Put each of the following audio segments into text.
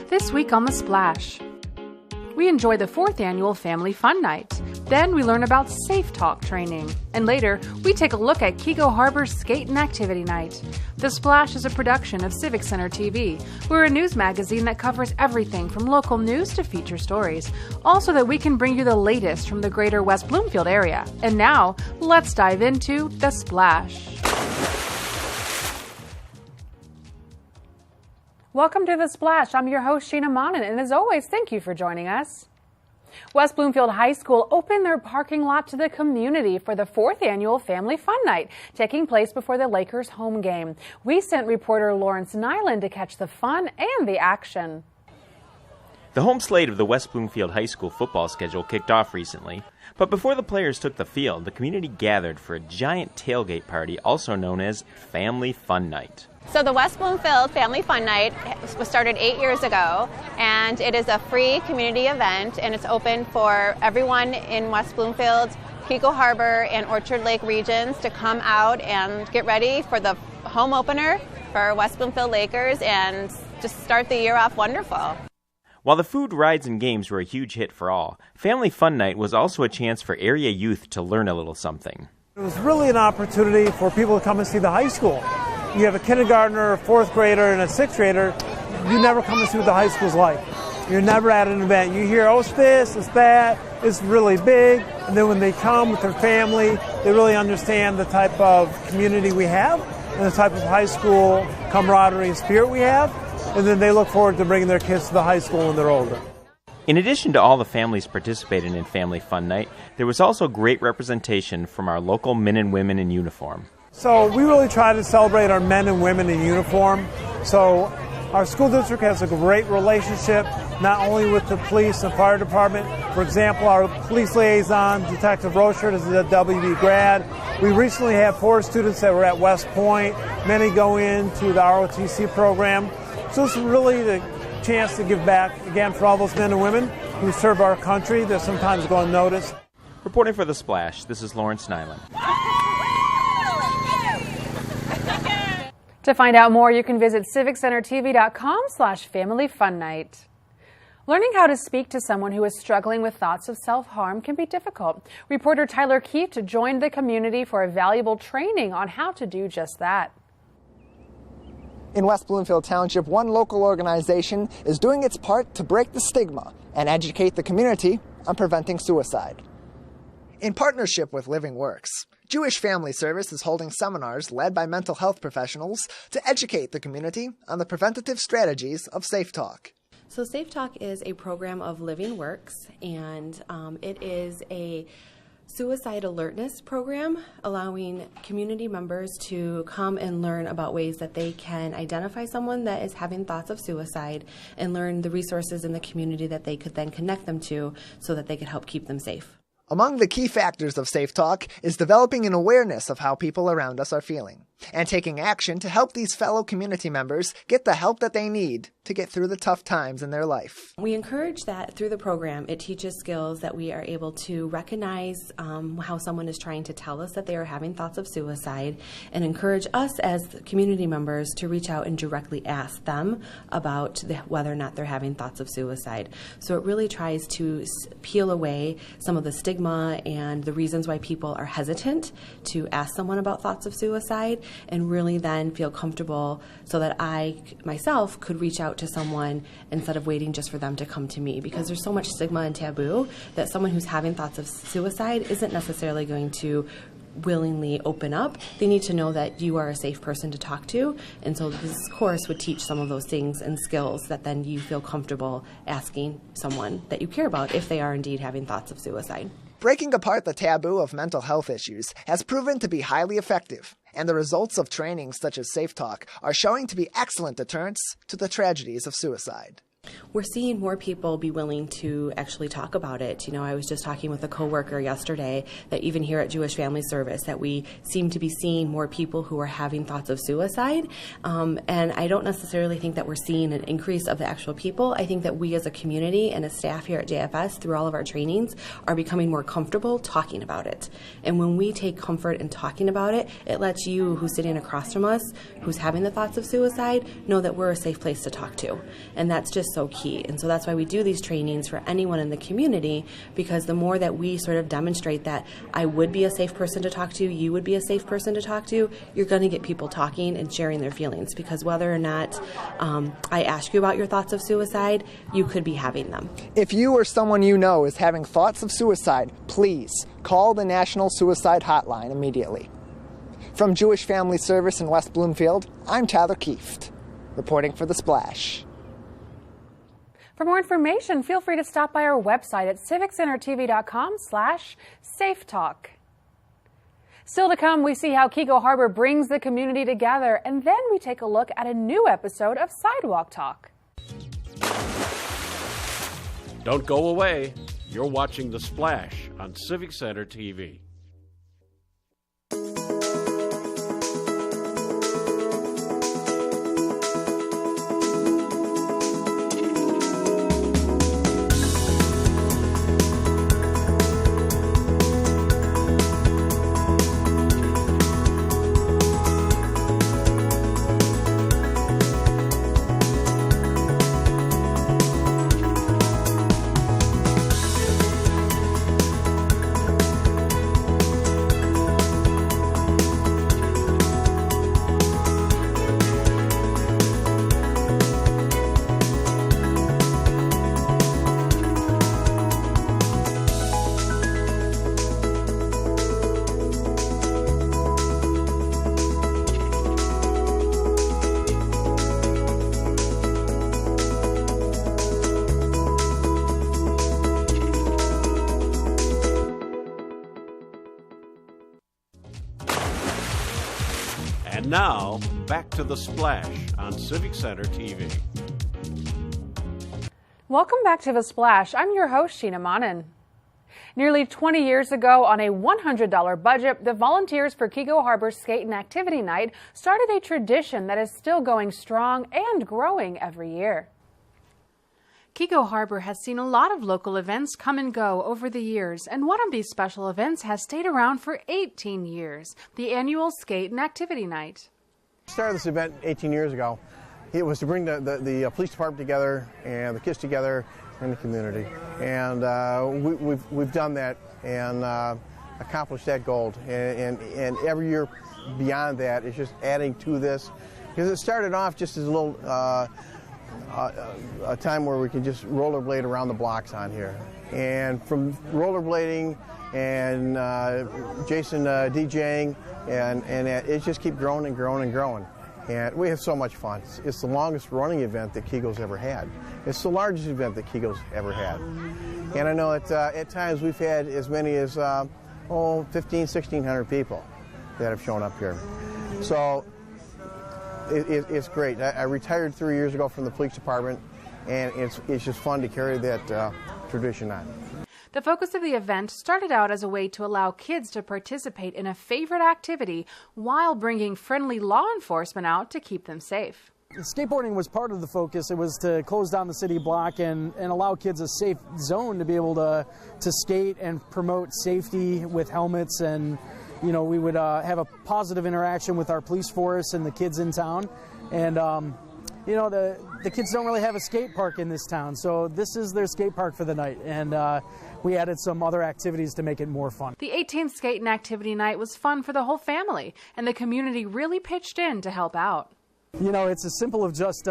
This week on The Splash, we enjoy the 4th annual Family Fun Night. Then we learn about Safe Talk training. And later, we take a look at Keego Harbor's Skate and Activity Night. The Splash is a production of Civic Center TV. We're a news magazine that covers everything from local news to feature stories, also that we can bring you the latest from the greater West Bloomfield area. And now, let's dive into The Splash. Welcome to The Splash. I'm your host, Sheena Monnin, and as always, thank you for joining us. West Bloomfield High School opened their parking lot to the community for the 4th annual Family Fun Night, taking place before the Lakers home game. We sent reporter Lawrence Nyland to catch the fun and the action. The home slate of the West Bloomfield High School football schedule kicked off recently, but before the players took the field, the community gathered for a giant tailgate party, also known as Family Fun Night. So the West Bloomfield Family Fun Night was started 8 years ago, and it is a free community event, and it's open for everyone in West Bloomfield, Keego Harbor, and Orchard Lake regions to come out and get ready for the home opener for West Bloomfield Lakers and just start the year off wonderful. While the food, rides, and games were a huge hit for all, Family Fun Night was also a chance for area youth to learn a little something. It was really an opportunity for people to come and see the high school. You have a kindergartner, a 4th grader, and a 6th grader. You never come and see what the high school's like. You're never at an event. You hear, oh, it's this, it's that, it's really big. And then when they come with their family, they really understand the type of community we have and the type of high school camaraderie and spirit we have. And then they look forward to bringing their kids to the high school when they're older. In addition to all the families participating in Family Fun Night, there was also great representation from our local men and women in uniform. So we really try to celebrate our men and women in uniform. So our school district has a great relationship, not only with the police and fire department. For example, our police liaison, Detective Rochert, is a WB grad. We recently had 4 students that were at West Point. Many go into the ROTC program. So it's really the chance to give back, again, for all those men and women who serve our country that sometimes go unnoticed. Reporting for The Splash, this is Lawrence Nyland. To find out more, you can visit civiccentertv.com/familyfunnight. Learning how to speak to someone who is struggling with thoughts of self-harm can be difficult. Reporter Tyler Keefe joined the community for a valuable training on how to do just that. In West Bloomfield Township, one local organization is doing its part to break the stigma and educate the community on preventing suicide. In partnership with Living Works, Jewish Family Service is holding seminars led by mental health professionals to educate the community on the preventative strategies of Safe Talk. So Safe Talk is a program of Living Works, and it is a suicide alertness program allowing community members to come and learn about ways that they can identify someone that is having thoughts of suicide and learn the resources in the community that they could then connect them to so that they could help keep them safe. Among the key factors of Safe Talk is developing an awareness of how people around us are feeling and taking action to help these fellow community members get the help that they need to get through the tough times in their life. We encourage that through the program. It teaches skills that we are able to recognize how someone is trying to tell us that they are having thoughts of suicide and encourage us as community members to reach out and directly ask them about whether or not they're having thoughts of suicide. So it really tries to peel away some of the stigma and the reasons why people are hesitant to ask someone about thoughts of suicide, and really then feel comfortable so that I myself could reach out to someone instead of waiting just for them to come to me, because there's so much stigma and taboo that someone who's having thoughts of suicide isn't necessarily going to willingly open up. They need to know that you are a safe person to talk to, and so this course would teach some of those things and skills that then you feel comfortable asking someone that you care about if they are indeed having thoughts of suicide. Breaking apart the taboo of mental health issues has proven to be highly effective, and the results of trainings such as Safe Talk are showing to be excellent deterrents to the tragedies of suicide. We're seeing more people be willing to actually talk about it. You know, I was just talking with a coworker yesterday that even here at Jewish Family Service that we seem to be seeing more people who are having thoughts of suicide. And I don't necessarily think that we're seeing an increase of the actual people. I think that we as a community and as staff here at JFS through all of our trainings are becoming more comfortable talking about it. And when we take comfort in talking about it, it lets you who's sitting across from us, who's having the thoughts of suicide, know that we're a safe place to talk to. And that's just so key. And so that's why we do these trainings for anyone in the community, because the more that we sort of demonstrate that I would be a safe person to talk to, you would be a safe person to talk to, you're going to get people talking and sharing their feelings, because whether or not I ask you about your thoughts of suicide, you could be having them. If you or someone you know is having thoughts of suicide, please call the National Suicide Hotline immediately. From Jewish Family Service in West Bloomfield, I'm Tyler Kieft, reporting for The Splash. For more information, feel free to stop by our website at civiccentertv.com/safetalk. Still to come, we see how Keego Harbor brings the community together, and then we take a look at a new episode of Sidewalk Talk. Don't go away. You're watching The Splash on Civic Center TV. And now, back to The Splash on Civic Center TV. Welcome back to The Splash. I'm your host, Sheena Monnin. Nearly 20 years ago, on a $100 budget, the volunteers for Keego Harbor Skate and Activity Night started a tradition that is still going strong and growing every year. Keego Harbor has seen a lot of local events come and go over the years, and one of these special events has stayed around for 18 years, the annual Skate and Activity Night. We started this event 18 years ago. It was to bring the police department together and the kids together in the community. And we've done that and accomplished that goal. And every year beyond that is just adding to this. Because it started off just as a little a time where we could just rollerblade around the blocks on here. And from rollerblading and Jason DJing, and it just keeps growing and growing and growing. And we have so much fun. It's the longest running event that Keego's ever had. It's the largest event that Keego's ever had. And I know at times we've had as many as 1,500–1,600 people that have shown up here. So it's great. I retired 3 years ago from the police department, and it's just fun to carry that tradition on. The focus of the event started out as a way to allow kids to participate in a favorite activity while bringing friendly law enforcement out to keep them safe. Skateboarding was part of the focus. It was to close down the city block and allow kids a safe zone to be able to skate and promote safety with helmets. And you know, we would have a positive interaction with our police force and the kids in town. And you know, the kids don't really have a skate park in this town, so this is their skate park for the night. And we added some other activities to make it more fun. The 18th Skate and Activity Night was fun for the whole family, and the community really pitched in to help out. You know, it's as simple as just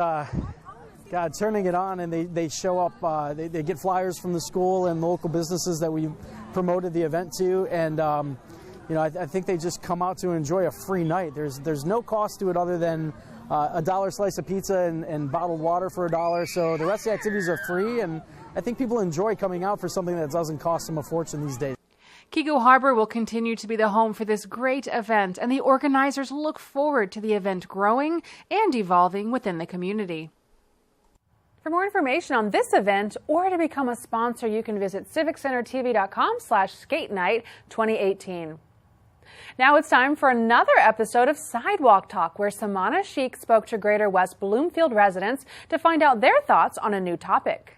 turning it on, and they show up. They get flyers from the school and local businesses that we promoted the event to, and you know, I think they just come out to enjoy a free night. There's no cost to it other than a $1 slice of pizza and bottled water for $1. So the rest of the activities are free, and I think people enjoy coming out for something that doesn't cost them a fortune these days. Keego Harbor will continue to be the home for this great event, and the organizers look forward to the event growing and evolving within the community. For more information on this event or to become a sponsor, you can visit civiccentertv.com/skate-night2018. Now it's time for another episode of Sidewalk Talk, where Samana Sheik spoke to Greater West Bloomfield residents to find out their thoughts on a new topic.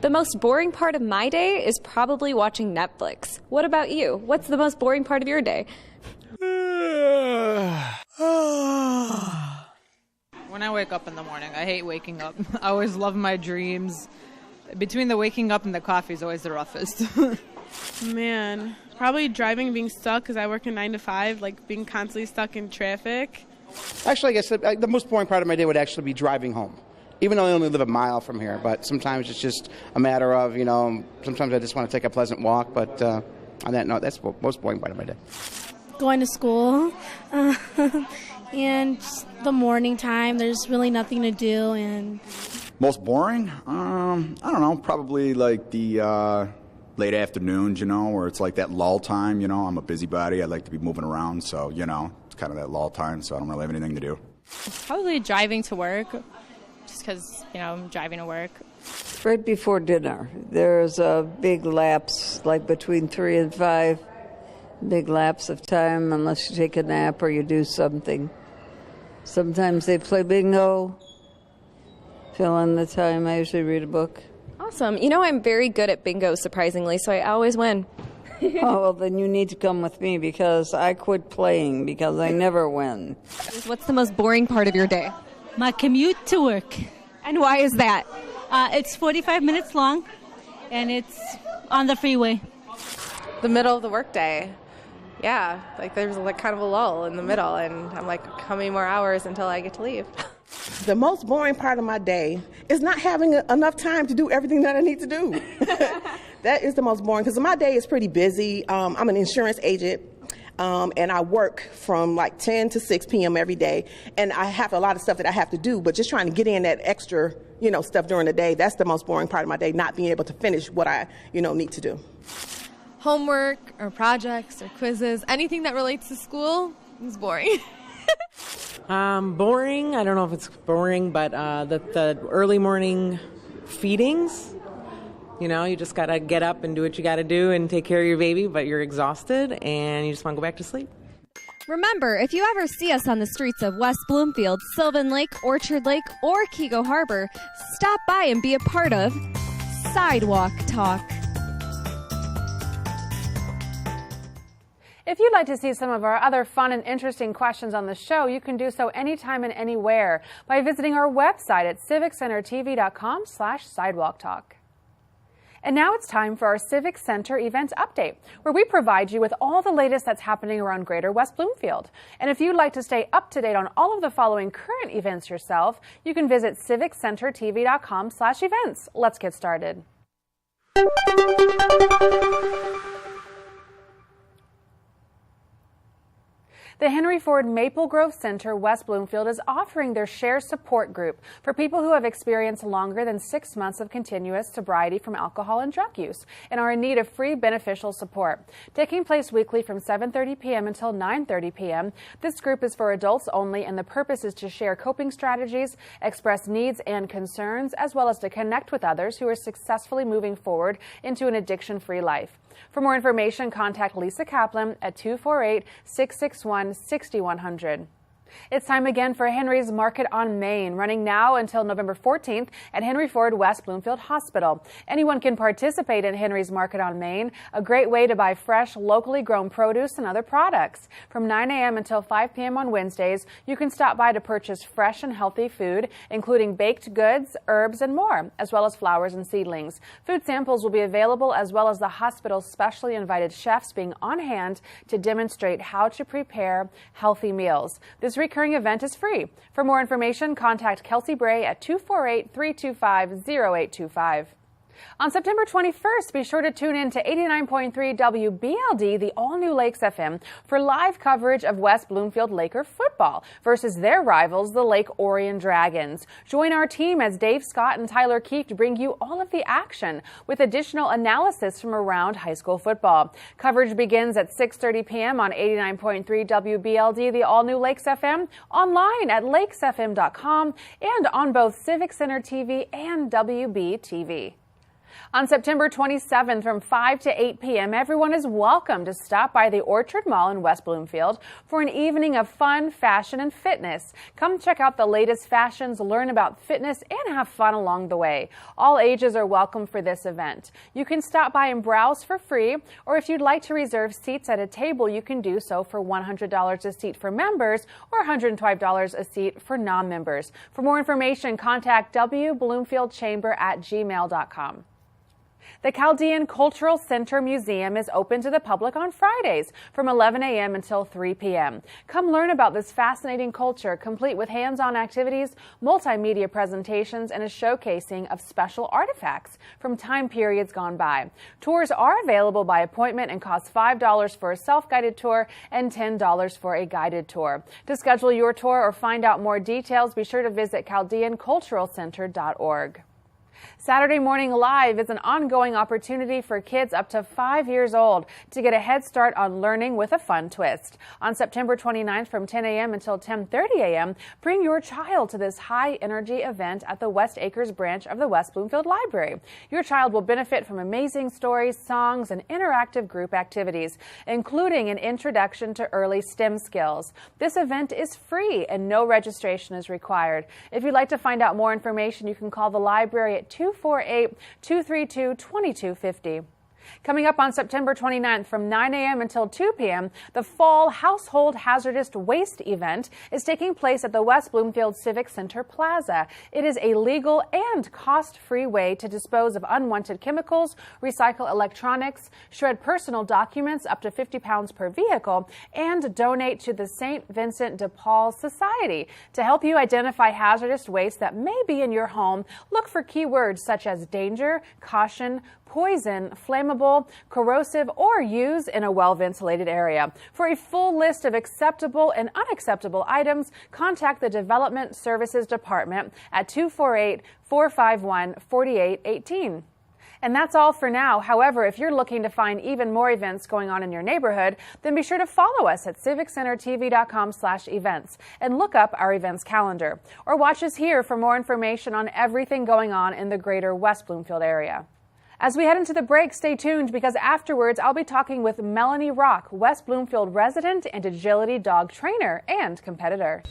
The most boring part of my day is probably watching Netflix. What about you? What's the most boring part of your day? When I wake up in the morning, I hate waking up. I always love my dreams. Between the waking up and the coffee is always the roughest. Man, probably driving and being stuck because I work a 9 to 5, like being constantly stuck in traffic. Actually, I guess the most boring part of my day would actually be driving home. Even though I only live a mile from here, but sometimes it's just a matter of, sometimes I just want to take a pleasant walk, but on that note, that's the most boring part of my day. Going to school, and the morning time, there's really nothing to do. And most boring? I don't know, probably like the late afternoons, where it's like that lull time, I'm a busybody, I like to be moving around, so, it's kind of that lull time, so I don't really have anything to do. Probably driving to work, just because, I'm driving to work. Right before dinner, there's a big lapse, like between 3 and 5, big lapse of time unless you take a nap or you do something. Sometimes they play bingo, fill in the time. I usually read a book. Awesome. I'm very good at bingo, surprisingly, so I always win. Oh, well, then you need to come with me because I quit playing because I never win. What's the most boring part of your day? My commute to work. And why is that? It's 45 minutes long, and it's on the freeway. The middle of the workday. Yeah, like there's like kind of a lull in the middle, and I'm like, how many more hours until I get to leave? The most boring part of my day is not having enough time to do everything that I need to do. That is the most boring, because my day is pretty busy. I'm an insurance agent, and I work from like 10 to 6 p.m. every day, and I have a lot of stuff that I have to do, but just trying to get in that extra, stuff during the day, that's the most boring part of my day, not being able to finish what I, need to do. Homework or projects or quizzes, anything that relates to school is boring. Boring, I don't know if it's boring, but the early morning feedings, you just got to get up and do what you got to do and take care of your baby, but you're exhausted and you just want to go back to sleep. Remember, if you ever see us on the streets of West Bloomfield, Sylvan Lake, Orchard Lake, or Keego Harbor, stop by and be a part of Sidewalk Talk. If you'd like to see some of our other fun and interesting questions on the show, you can do so anytime and anywhere by visiting our website at civiccentertv.com/sidewalktalk. And now it's time for our Civic Center event update, where we provide you with all the latest that's happening around Greater West Bloomfield. And if you'd like to stay up to date on all of the following current events yourself, you can visit civiccentertv.com/events. Let's get started. The Henry Ford Maple Grove Center, West Bloomfield, is offering their Share Support Group for people who have experienced longer than 6 months of continuous sobriety from alcohol and drug use and are in need of free beneficial support. Taking place weekly from 7:30 p.m. until 9:30 p.m., this group is for adults only, and the purpose is to share coping strategies, express needs and concerns, as well as to connect with others who are successfully moving forward into an addiction-free life. For more information, contact Lisa Kaplan at 248-661-6100. It's time again for Henry's Market on Main, running now until November 14th at Henry Ford West Bloomfield Hospital. Anyone can participate in Henry's Market on Main, a great way to buy fresh, locally grown produce and other products. From 9 a.m. until 5 p.m. on Wednesdays, you can stop by to purchase fresh and healthy food, including baked goods, herbs, and more, as well as flowers and seedlings. Food samples will be available, as well as the hospital's specially invited chefs being on hand to demonstrate how to prepare healthy meals. This recurring event is free. For more information, contact Kelsey Bray at 248-325-0825. On September 21st, be sure to tune in to 89.3 WBLD, the all-new Lakes FM, for live coverage of West Bloomfield Laker football versus their rivals, the Lake Orion Dragons. Join our team as Dave Scott and Tyler Keefe bring you all of the action with additional analysis from around high school football. Coverage begins at 6:30 p.m. on 89.3 WBLD, the all-new Lakes FM, online at lakesfm.com, and on both Civic Center TV and WB TV. On September 27th from 5 to 8 p.m., everyone is welcome to stop by the Orchard Mall in West Bloomfield for an evening of fun, fashion, and fitness. Come check out the latest fashions, learn about fitness, and have fun along the way. All ages are welcome for this event. You can stop by and browse for free, or if you'd like to reserve seats at a table, you can do so for $100 a seat for members or $105 a seat for non-members. For more information, contact wbloomfieldchamber@gmail.com. The Chaldean Cultural Center Museum is open to the public on Fridays from 11 a.m. until 3 p.m. Come learn about this fascinating culture, complete with hands-on activities, multimedia presentations, and a showcasing of special artifacts from time periods gone by. Tours are available by appointment and cost $5 for a self-guided tour and $10 for a guided tour. To schedule your tour or find out more details, be sure to visit chaldeanculturalcenter.org. Saturday Morning Live is an ongoing opportunity for kids up to 5 years old to get a head start on learning with a fun twist. On September 29th from 10 a.m. until 10:30 a.m., bring your child to this high-energy event at the West Acres branch of the West Bloomfield Library. Your child will benefit from amazing stories, songs, and interactive group activities, including an introduction to early STEM skills. This event is free and no registration is required. If you'd like to find out more information, you can call the library at 248-232-2250. Coming up on September 29th from 9 a.m. until 2 p.m., the Fall Household Hazardous Waste event is taking place at the West Bloomfield Civic Center Plaza. It is a legal and cost-free way to dispose of unwanted chemicals, recycle electronics, shred personal documents up to 50 pounds per vehicle, and donate to the St. Vincent de Paul Society. To help you identify hazardous waste that may be in your home, look for keywords such as danger, caution, poison, flammable, corrosive, or use in a well-ventilated area. For a full list of acceptable and unacceptable items, contact the Development Services Department at 248-451-4818. And that's all for now. However, if you're looking to find even more events going on in your neighborhood, then be sure to follow us at civiccentertv.com/events and look up our events calendar. Or watch us here for more information on everything going on in the greater West Bloomfield area. As we head into the break, stay tuned because afterwards I'll be talking with Melanie Rock, West Bloomfield resident and agility dog trainer and competitor.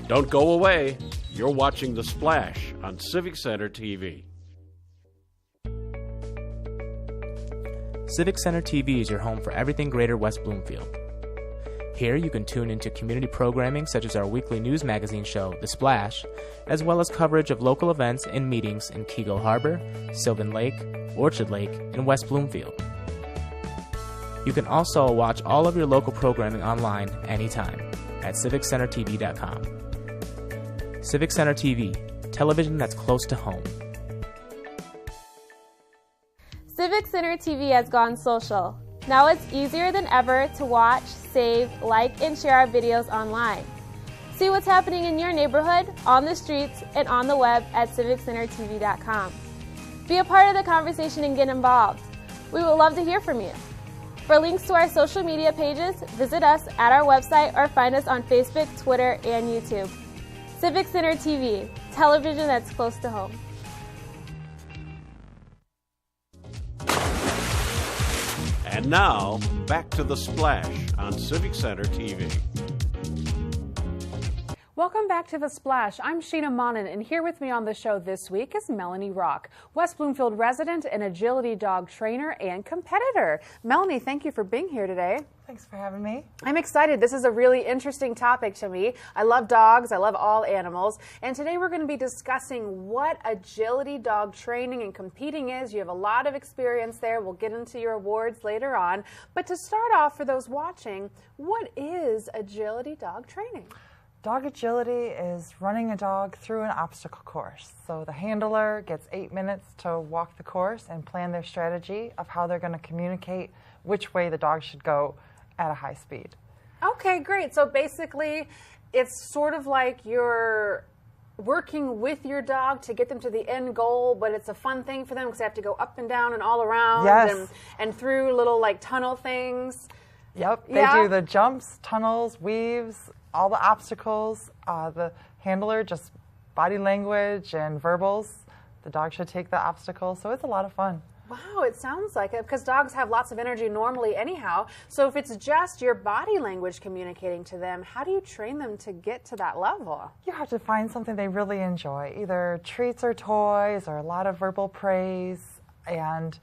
Don't go away. You're watching The Splash on Civic Center TV. Civic Center TV is your home for everything greater West Bloomfield. Here you can tune into community programming such as our weekly news magazine show, The Splash, as well as coverage of local events and meetings in Keego Harbor, Sylvan Lake, Orchard Lake, and West Bloomfield. You can also watch all of your local programming online anytime at civiccentertv.com. Civic Center TV, television that's close to home. Civic Center TV has gone social. Now it's easier than ever to watch, save, like, and share our videos online. See what's happening in your neighborhood, on the streets, and on the web at civiccentertv.com. Be a part of the conversation and get involved. We would love to hear from you. For links to our social media pages, visit us at our website or find us on Facebook, Twitter, and YouTube. Civic Center TV, television that's close to home. And now, back to The Splash on Civic Center TV. Welcome back to The Splash. I'm Sheena Monnin, and here with me on the show this week is Melanie Rock, West Bloomfield resident and agility dog trainer and competitor. Melanie, thank you for being here today. Thanks for having me. I'm excited. This is a really interesting topic to me. I love dogs. I love all animals. And today we're going to be discussing what agility dog training and competing is. You have a lot of experience there. We'll get into your awards later on. But to start off, for those watching, what is agility dog training? Dog agility is running a dog through an obstacle course. So the handler gets 8 minutes to walk the course and plan their strategy of how they're going to communicate which way the dog should go at a high speed. Okay, great. So basically, it's sort of like you're working with your dog to get them to the end goal, but it's a fun thing for them because they have to go up and down and all around. Yes. and through little like tunnel things. Yep, they do the jumps, tunnels, weaves, all the obstacles. The handler just body language and verbals. the dog should take the obstacle. So it's a lot of fun. Wow, it sounds like it, because dogs have lots of energy normally anyhow. So if it's just your body language communicating to them, how do you train them to get to that level? You have to find something they really enjoy, either treats or toys or a lot of verbal praise, and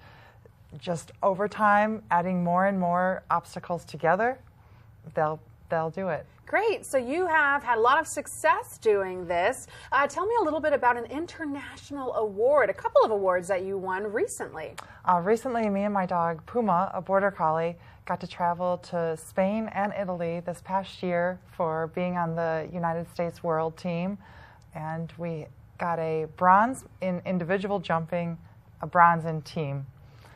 just over time, adding more and more obstacles together, they'll do it. Great. So you have had a lot of success doing this. Tell me a little bit about an international award, a couple of awards that you won recently. Recently, me and my dog, Puma, a border collie, got to travel to Spain and Italy this past year for being on the United States World Team. And we got a bronze in individual jumping, a bronze in team.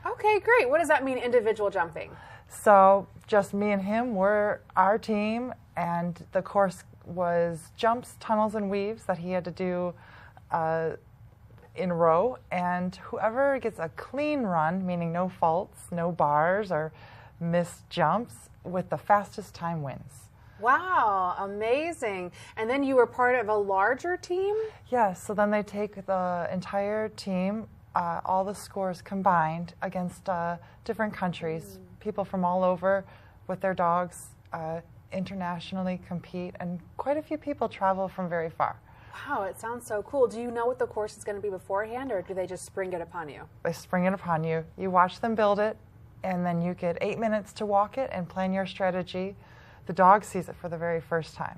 Okay, great. What does that mean, individual jumping? So just me and him were our team, and the course was jumps, tunnels, and weaves that he had to do in a row. And whoever gets a clean run, meaning no faults, no bars or missed jumps, with the fastest time wins. Wow, amazing. And then you were part of a larger team? Yes, so then they take the entire team, all the scores combined against different countries, people from all over with their dogs internationally compete, and quite a few people travel from very far. Wow, it sounds so cool. Do you know what the course is going to be beforehand, or do they just spring it upon you? They spring it upon you. You watch them build it, and then you get 8 minutes to walk it and plan your strategy. The dog sees it for the very first time.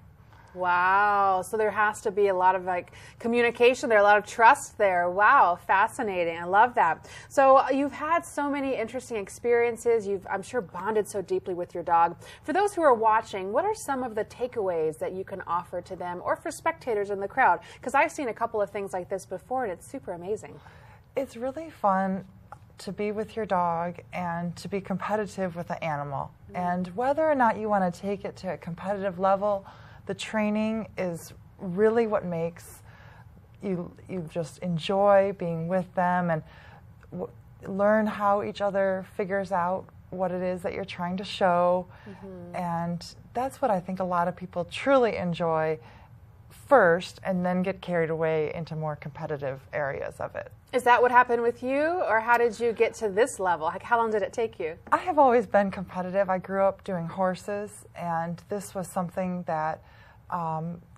Wow, so there has to be a lot of communication there, a lot of trust there. Wow, fascinating. I love that. So you've had so many interesting experiences. You've, I'm sure, bonded so deeply with your dog. For those who are watching, what are some of the takeaways that you can offer to them, or for spectators in the crowd? Because I've seen a couple of things like this before, and it's super amazing. It's really fun to be with your dog and to be competitive with the animal. And whether or not you want to take it to a competitive level, the training is really what makes you just enjoy being with them and learn how each other figures out what it is that you're trying to show. And that's what I think a lot of people truly enjoy first, and then get carried away into more competitive areas of it. Is that what happened with you, or how did you get to this level? How long did it take you? I have always been competitive. I grew up doing horses, and this was something that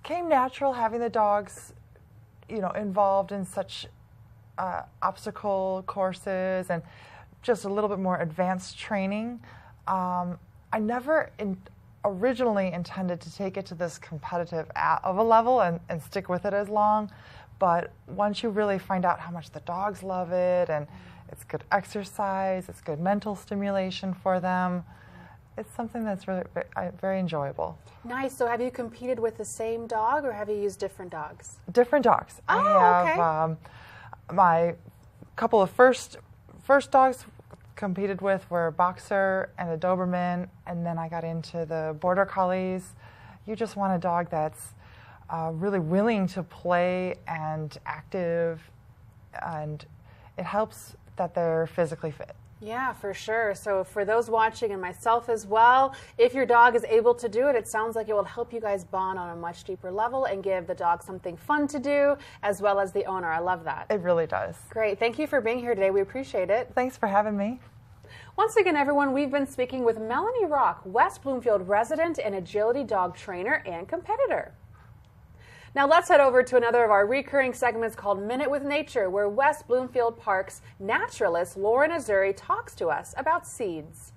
came natural, having the dogs, involved in such obstacle courses and just a little bit more advanced training. I never originally intended to take it to this competitive of a level and stick with it as long. But once you really find out how much the dogs love it, and it's good exercise, it's good mental stimulation for them, it's something that's really very enjoyable. Nice. So have you competed with the same dog, or have you used different dogs? Different dogs. Oh, I have my couple of first dogs competed with were a Boxer and a Doberman, and then I got into the Border Collies. You just want a dog that's really willing to play and active, and it helps that they're physically fit. Yeah, for sure. So for those watching, and myself as well, if your dog is able to do it, it sounds like it will help you guys bond on a much deeper level and give the dog something fun to do, as well as the owner. I love that. It really does. Great. Thank you for being here today. We appreciate it. Thanks for having me. Once again, everyone, we've been speaking with Melanie Rock, West Bloomfield resident and agility dog trainer and competitor. Now let's head over to another of our recurring segments called Minute with Nature, where West Bloomfield Park's naturalist Lauren Azuri talks to us about seeds.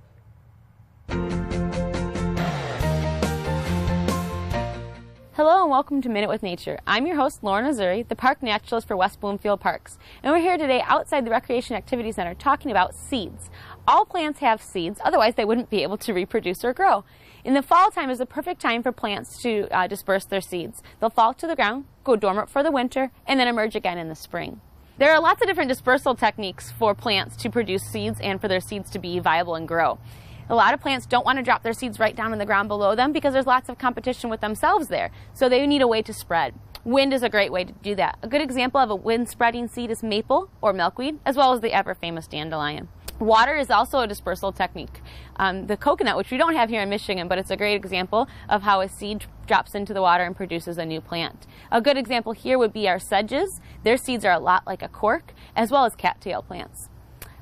Hello and welcome to Minute with Nature. I'm your host, Lauren Azuri, the park naturalist for West Bloomfield Parks. And we're here today outside the Recreation Activity Center talking about seeds. All plants have seeds, otherwise they wouldn't be able to reproduce or grow. In the fall time is the perfect time for plants to disperse their seeds. They'll fall to the ground, go dormant for the winter, and then emerge again in the spring. There are lots of different dispersal techniques for plants to produce seeds and for their seeds to be viable and grow. A lot of plants don't want to drop their seeds right down in the ground below them because there's lots of competition with themselves there. So they need a way to spread. Wind is a great way to do that. A good example of a wind spreading seed is maple or milkweed, as well as the ever famous dandelion. Water is also a dispersal technique. The coconut, which we don't have here in Michigan, but it's a great example of how a seed drops into the water and produces a new plant. A good example here would be our sedges. Their seeds are a lot like a cork, as well as cattail plants.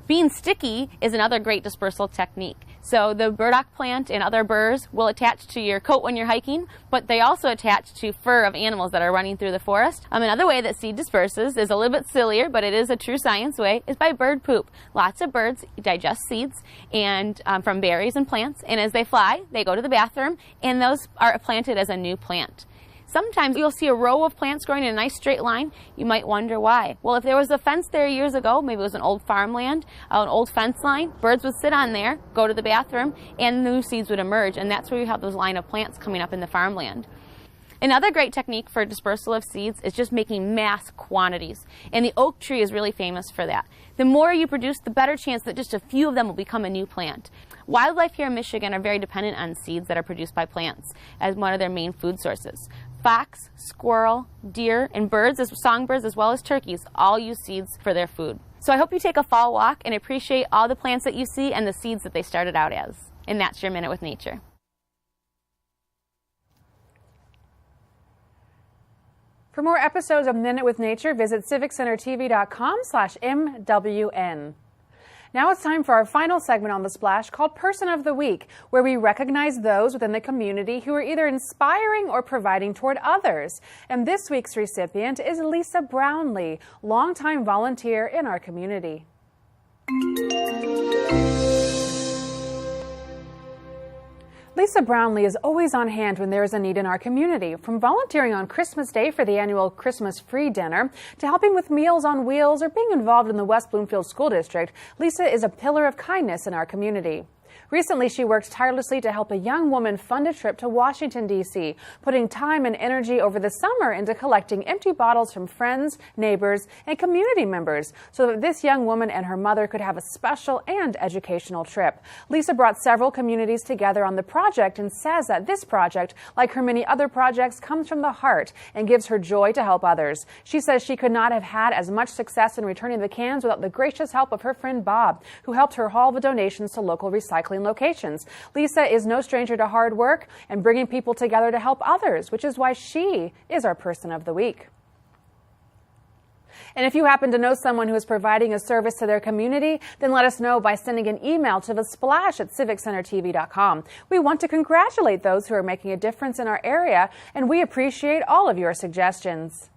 Being sticky is another great dispersal technique. So the burdock plant and other burrs will attach to your coat when you're hiking, but they also attach to fur of animals that are running through the forest. Another way that seed disperses is a little bit sillier, but it is a true science way, is by bird poop. Lots of birds digest seeds and from berries and plants, and as they fly, they go to the bathroom, and those are planted as a new plant. Sometimes you'll see a row of plants growing in a nice straight line. You might wonder why. Well, if there was a fence there years ago, maybe it was an old farmland, an old fence line, birds would sit on there, go to the bathroom, and new seeds would emerge, and that's where you have those line of plants coming up in the farmland. Another great technique for dispersal of seeds is just making mass quantities, and the oak tree is really famous for that. The more you produce, the better chance that just a few of them will become a new plant. Wildlife here in Michigan are very dependent on seeds that are produced by plants as one of their main food sources. Fox, squirrel, deer, and birds, songbirds, as well as turkeys, all use seeds for their food. So I hope you take a fall walk and appreciate all the plants that you see and the seeds that they started out as. And that's your Minute with Nature. For more episodes of Minute with Nature, visit civiccentertv.com/MWN. Now it's time for our final segment on The Splash called Person of the Week, where we recognize those within the community who are either inspiring or providing toward others. And this week's recipient is Lisa Brownlee, longtime volunteer in our community. Lisa Brownlee is always on hand when there is a need in our community, from volunteering on Christmas Day for the annual Christmas free dinner to helping with Meals on Wheels or being involved in the West Bloomfield School District. Lisa is a pillar of kindness in our community. Recently, she worked tirelessly to help a young woman fund a trip to Washington, D.C., putting time and energy over the summer into collecting empty bottles from friends, neighbors, and community members so that this young woman and her mother could have a special and educational trip. Lisa brought several communities together on the project and says that this project, like her many other projects, comes from the heart and gives her joy to help others. She says she could not have had as much success in returning the cans without the gracious help of her friend Bob, who helped her haul the donations to local recycling locations. Lisa is no stranger to hard work and bringing people together to help others, which is why she is our Person of the Week. And if you happen to know someone who is providing a service to their community, then let us know by sending an email to thesplash@civiccentertv.com. We want to congratulate those who are making a difference in our area, and we appreciate all of your suggestions.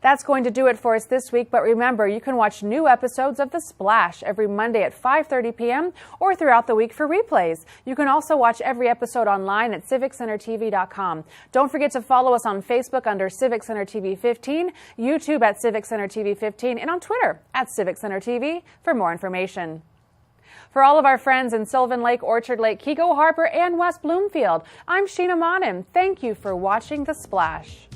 That's going to do it for us this week, but remember, you can watch new episodes of The Splash every Monday at 5:30 p.m. or throughout the week for replays. You can also watch every episode online at civiccentertv.com. Don't forget to follow us on Facebook under Civic Center TV 15, YouTube at Civic Center TV 15, and on Twitter at Civic Center TV for more information. For all of our friends in Sylvan Lake, Orchard Lake, Keego Harbor, and West Bloomfield, I'm Sheena Monnin. Thank you for watching The Splash.